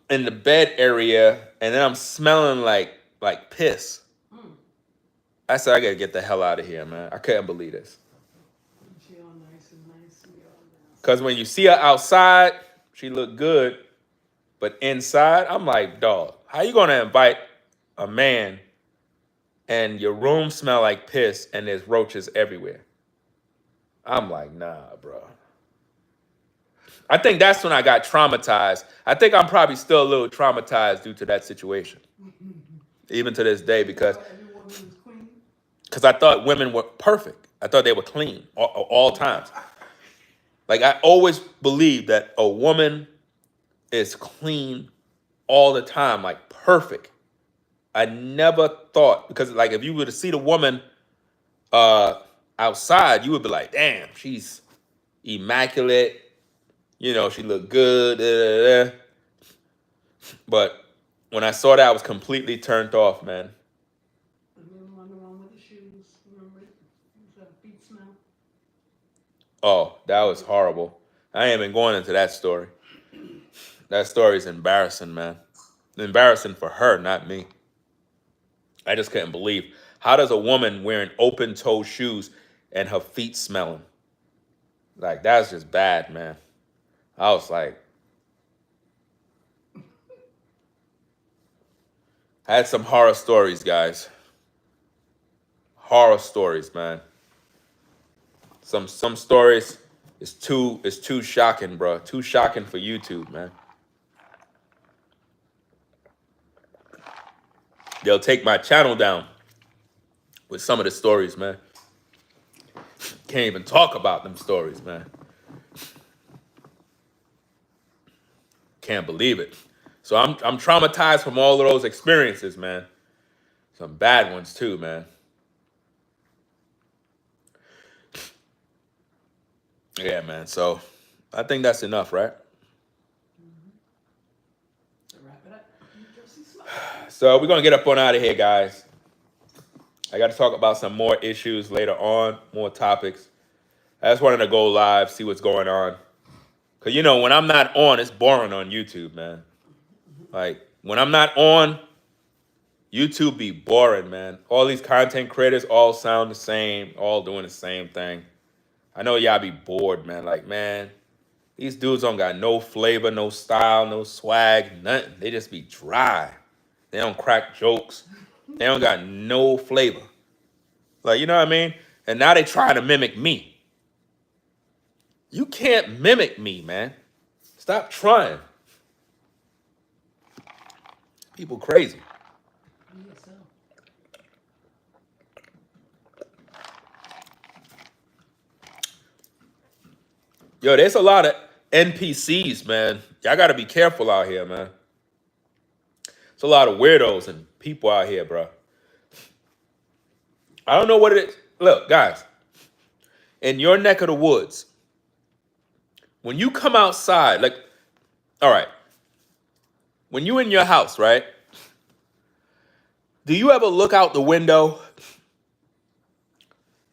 in the bed area and then I'm smelling like piss. I said, I gotta get the hell out of here, man. I couldn't believe this. Because when you see her outside, she look good. But inside, I'm like, dog, how you gonna invite a man and your room smell like piss and there's roaches everywhere? I'm like, nah, bro. I think that's when I got traumatized. I think I'm probably still a little traumatized due to that situation. Even to this day, because I thought women were perfect. I thought they were clean all times. Like, I always believed that a woman is clean all the time, like perfect. I never thought, because like if you were to see the woman outside, you would be like, damn, she's immaculate. She looked good. Da, da, da. But when I saw that, I was completely turned off, man. Oh, that was horrible. I ain't even going into that story. That story is embarrassing, man. Embarrassing for her, not me. I just couldn't believe. How does a woman wearing open-toe shoes and her feet smelling? Like, that's just bad, man. I was like, I had some horror stories, guys. Horror stories, man. Some stories is too shocking, bro. Too shocking for YouTube, man. They'll take my channel down with some of the stories, man. Can't even talk about them stories, man. Can't believe it. So I'm traumatized from all of those experiences, man. Some bad ones too, man. Yeah, man. So I think that's enough, right? So we're gonna get up on out of here, guys. I got to talk about some more issues later on, more topics. I just wanted to go live, see what's going on. Because, when I'm not on, it's boring on YouTube, man. Like, when I'm not on, YouTube be boring, man. All these content creators all sound the same, all doing the same thing. I know y'all be bored, man. Like, man, these dudes don't got no flavor, no style, no swag, nothing. They just be dry. They don't crack jokes. They don't got no flavor. Like, you know what I mean? And now they trying to mimic me. You can't mimic me, man. Stop trying. People crazy. Yes, so. Yo, there's a lot of NPCs, man. Y'all got to be careful out here, man. It's a lot of weirdos and people out here, bro. I don't know what it is. Look, guys, in your neck of the woods, when you come outside, like, all right, when you in your house, right? Do you ever look out the window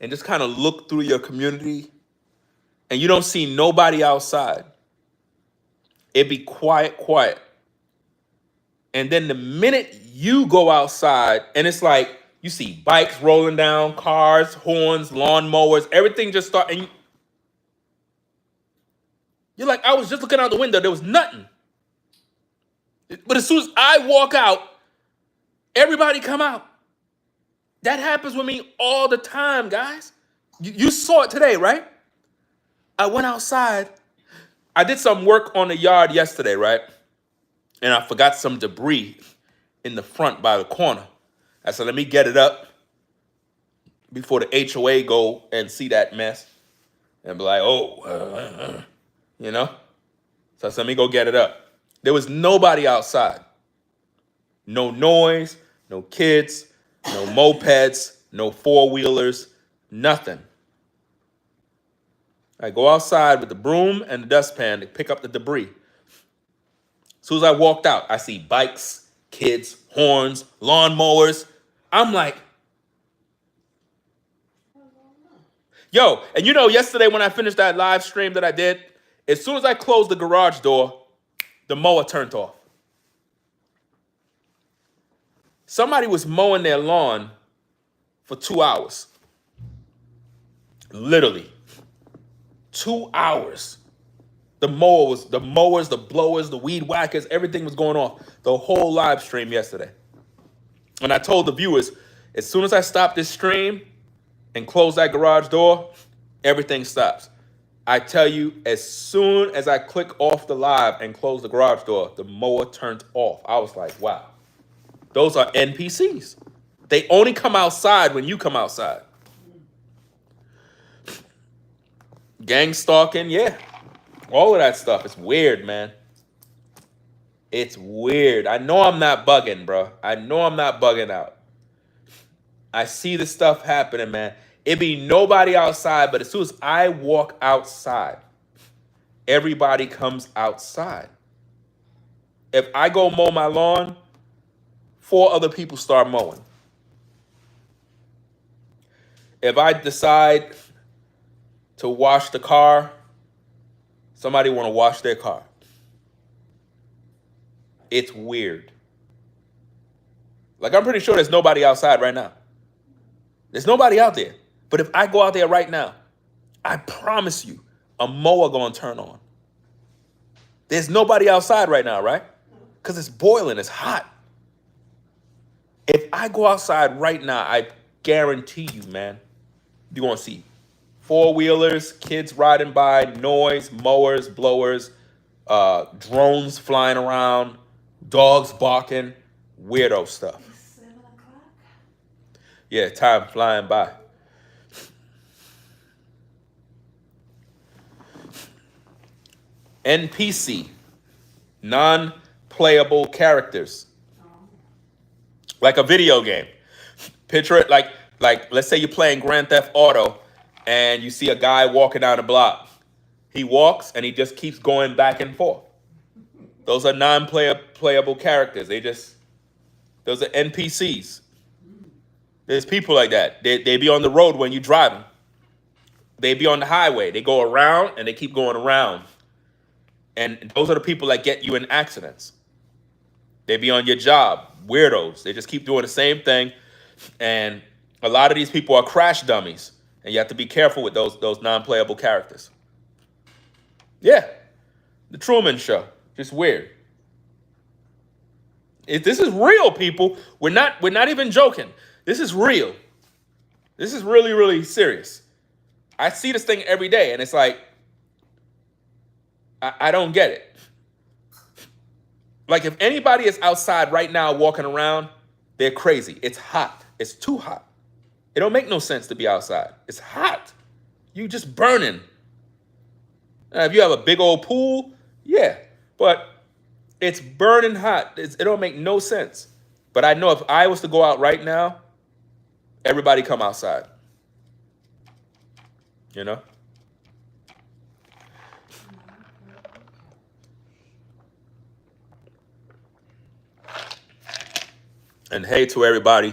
and just kind of look through your community and you don't see nobody outside? It'd be quiet, quiet. And then the minute you go outside and it's like you see bikes rolling down, cars, horns, lawnmowers, everything just start, and you're like, I was just looking out the window, there was nothing. But as soon as I walk out, everybody come out. That happens with me all the time, guys. You saw it today, right? I went outside. I did some work on the yard yesterday, right? And I forgot some debris in the front by the corner. I said, let me get it up before the HOA go and see that mess and be like, oh, you know? So I said, let me go get it up. There was nobody outside. No noise, no kids, no mopeds, no four-wheelers, nothing. I go outside with the broom and the dustpan to pick up the debris. As soon as I walked out, I see bikes, kids, horns, lawnmowers. I'm like, yo, and you know, yesterday when I finished that live stream that I did, as soon as I closed the garage door, the mower turned off. Somebody was mowing their lawn for 2 hours. Literally. 2 hours. The mowers, the blowers, the weed whackers, everything was going off. The whole live stream yesterday. And I told the viewers, as soon as I stop this stream and close that garage door, everything stops. I tell you, as soon as I click off the live and close the garage door, the mower turned off. I was like, wow. Those are NPCs. They only come outside when you come outside. Gang stalking, yeah. All of that stuff. It's weird, man. It's weird. I know I'm not bugging, bro. I know I'm not bugging out. I see this stuff happening, man. It be nobody outside, but as soon as I walk outside, everybody comes outside. If I go mow my lawn, 4 other people start mowing. If I decide to wash the car, somebody want to wash their car. It's weird. Like, I'm pretty sure there's nobody outside right now. There's nobody out there. But if I go out there right now, I promise you, a mower gonna turn on. There's nobody outside right now, right? Because it's boiling, it's hot. If I go outside right now, I guarantee you, man, you're gonna see 4-wheelers, kids riding by, noise, mowers, blowers, drones flying around, dogs barking, weirdo stuff. It's 7 o'clock. Yeah, time flying by. NPC, non-playable characters. Like a video game. Picture it like let's say you're playing Grand Theft Auto and you see a guy walking down the block. He walks and he just keeps going back and forth. Those are non-playable characters. Those are NPCs. There's people like that. They be on the road when you're driving. They be on the highway. They go around and they keep going around. And those are the people that get you in accidents. They be on your job, weirdos. They just keep doing the same thing. And a lot of these people are crash dummies. And you have to be careful with those non-playable characters. Yeah. The Truman Show. Just weird. This is real, people. We're not even joking. This is real. This is really, really serious. I see this thing every day, and it's like, I don't get it. Like, if anybody is outside right now walking around, They're crazy. It's hot. It's too hot. It don't make no sense to be outside. It's hot. You just burning. If you have a big old pool, yeah, but it's burning hot. It don't make no sense. But I know if I was to go out right now, everybody come outside. You know? And hey to everybody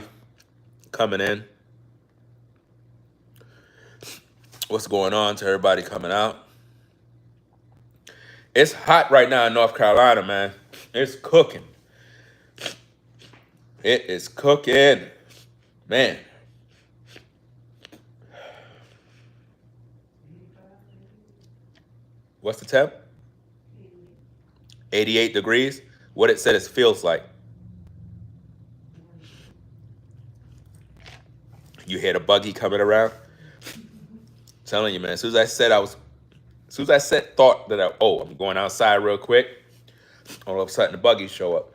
coming in. What's going on to everybody coming out? It's hot right now in North Carolina, man. It's cooking. It is cooking. Man. What's the temp? 88 degrees. What it said it feels like. You hear the buggy coming around? I'm telling you, man. As soon as I said thought that I'm going outside real quick, all of a sudden the buggies show up.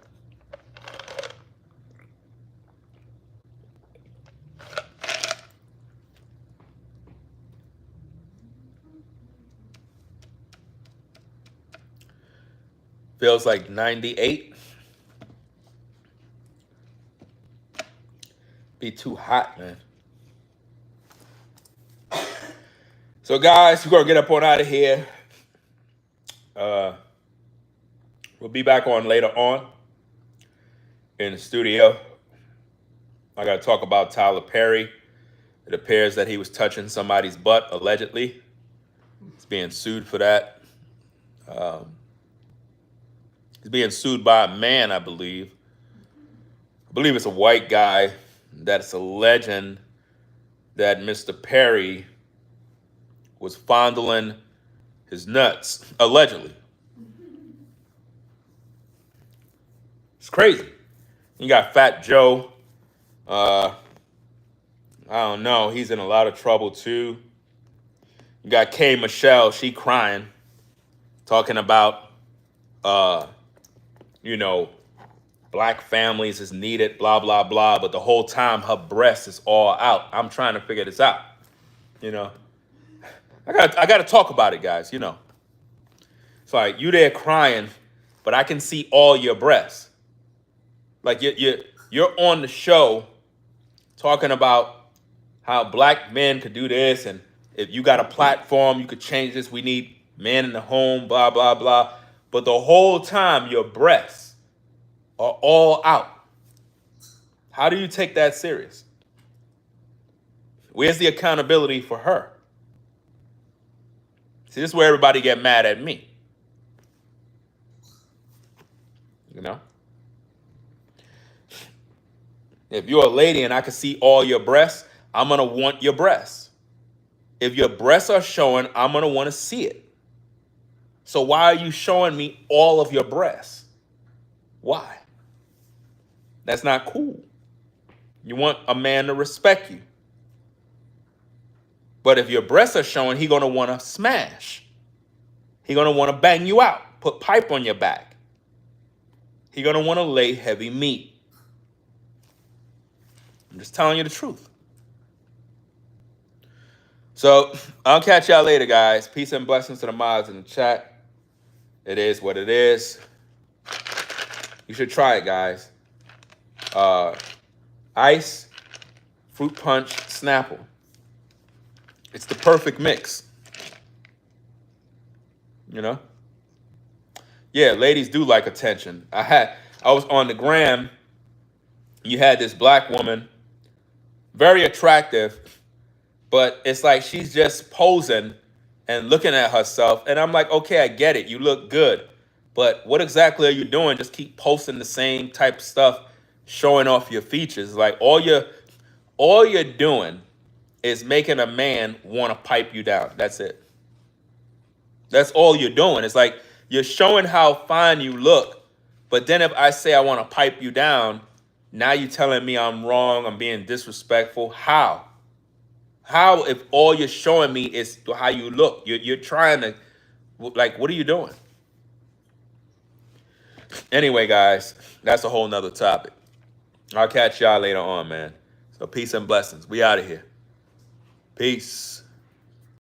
Feels like 98. Be too hot, man. So guys, we're gonna get up on out of here. We'll be back on later on in the studio. I gotta talk about Tyler Perry. It appears that he was touching somebody's butt, allegedly. He's being sued for that. He's being sued by a man, I believe. I believe it's a white guy that's alleging that Mr. Perry was fondling his nuts, allegedly. It's crazy. You got Fat Joe. I don't know. He's in a lot of trouble, too. You got K. Michelle. She crying, talking about, black families is needed, blah, blah, blah. But the whole time, her breast is all out. I'm trying to figure this out, I got to talk about it, guys, It's like, you there crying, but I can see all your breasts. Like, you're on the show talking about how black men could do this, and if you got a platform, you could change this. We need men in the home, blah, blah, blah. But the whole time, your breasts are all out. How do you take that serious? Where's the accountability for her? See, this is where everybody get mad at me. If you're a lady and I can see all your breasts, I'm going to want your breasts. If your breasts are showing, I'm going to want to see it. So why are you showing me all of your breasts? Why? That's not cool. You want a man to respect you. But if your breasts are showing, he's going to want to smash. He's going to want to bang you out, put pipe on your back. He's going to want to lay heavy meat. I'm just telling you the truth. So I'll catch y'all later, guys. Peace and blessings to the mods in the chat. It is what it is. You should try it, guys. Ice, fruit punch, Snapple. It's the perfect mix. Yeah, ladies do like attention. I was on the gram. You had this black woman, very attractive, but it's like she's just posing and looking at herself. And I'm like, okay, I get it. You look good. But what exactly are you doing? Just keep posting the same type of stuff, showing off your features. Like all you're doing is making a man want to pipe you down. That's it. That's all you're doing. It's like you're showing how fine you look. But then if I say I want to pipe you down, now you're telling me I'm wrong, I'm being disrespectful. How? How if all you're showing me is how you look? You're trying to, like, what are you doing? Anyway, guys, that's a whole nother topic. I'll catch y'all later on, man. So peace and blessings. We out of here. Peace.